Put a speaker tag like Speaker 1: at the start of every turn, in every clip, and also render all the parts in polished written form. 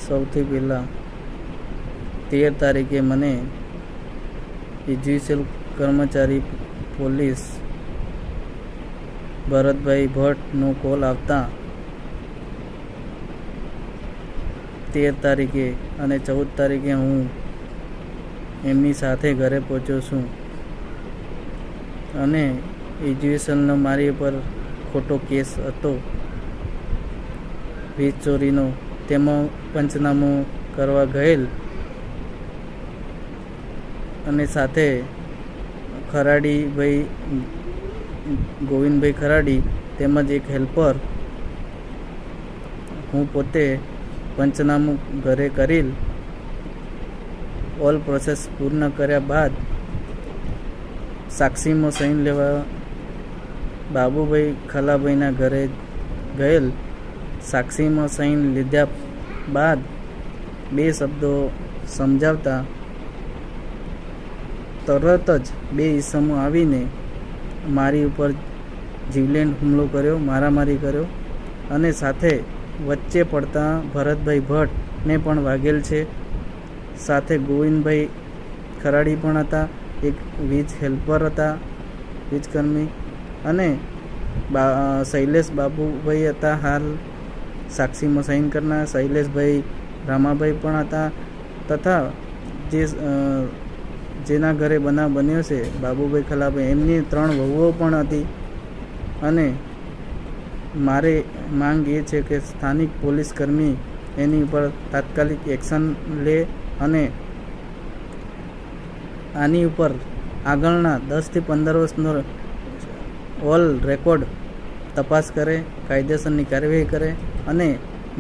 Speaker 1: સૌથી પહેલાં 13 તારીખે મને જ્યુડિશિયલ કર્મચારી પોલીસ ભરતભાઈ ભટ્ટનો કોલ આવતા 13 તારીખે અને 14 તારીખે હું એમની સાથે ઘરે પહોંચ્યો છું અને જ્યુડિશિયલનો મારી પર ખોટો કેસ હતો વીજ ચોરીનો, તેમાં પંચનામું કરવા ગયેલ અને સાથે ખરાડીભાઈ ગોવિંદભાઈ ખરાડી તેમજ એક હેલ્પર હું પોતે પંચનામું ઘરે કરેલ ઓલ પ્રોસેસ પૂર્ણ કર્યા બાદ સાક્ષીમાં સહી લેવા બાબુભાઈ ખલાભાઈના ઘરે ગયેલ. સાક્ષીમાં સહી લીધા બાદ 2 શબ્દો સમજાવતા તરત જ 2 ઈસમો આવીને મારી ઉપર જીવલેણ હુમલો કર્યો, મારામારી કર્યો અને સાથે વચ્ચે પડતા ભરતભાઈ ભટ્ટને પણ વાગેલ છે. સાથે ગોવિંદભાઈ ખરાડી પણ હતા, એક વીજ હેલ્પર હતા, વીજકર્મી, અને શૈલેષ બાબુભાઈ હતા. હાલ સાક્ષીમાં સાઇન કરનાર શૈલેષભાઈ રામાભાઈ પણ હતા તથા જેના ઘરે બનાવ બન્યો છે બાબુભાઈ ખલાભાઈ, એમની 3 વહુઓ પણ હતી. અને મારે માંગ એ છે કે સ્થાનિક પોલીસ કર્મી એની ઉપર તાત્કાલિક એક્શન લે અને આની ઉપર આગળના 10 થી 15 વર્ષનો ઓલ રેકોર્ડ તપાસ કરે, કાયદેસરની કાર્યવાહી કરે. અને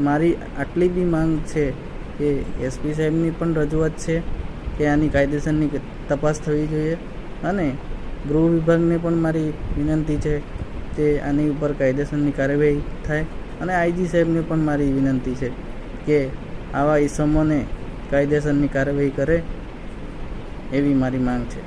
Speaker 1: મારી આટલી બી માંગ છે કે એસપી સાહેબની પણ રજૂઆત છે કે આની કાયદેસરની તપાસ થવી જોઈએ અને ગૃહ વિભાગને પણ મારી વિનંતી છે કે આની ઉપર કાયદેસરની કાર્યવાહી થાય અને આઈજી સાહેબને પણ મારી વિનંતી છે કે આવા ઈસમોને કાયદેસરની કાર્યવાહી કરે એવી મારી માંગ છે.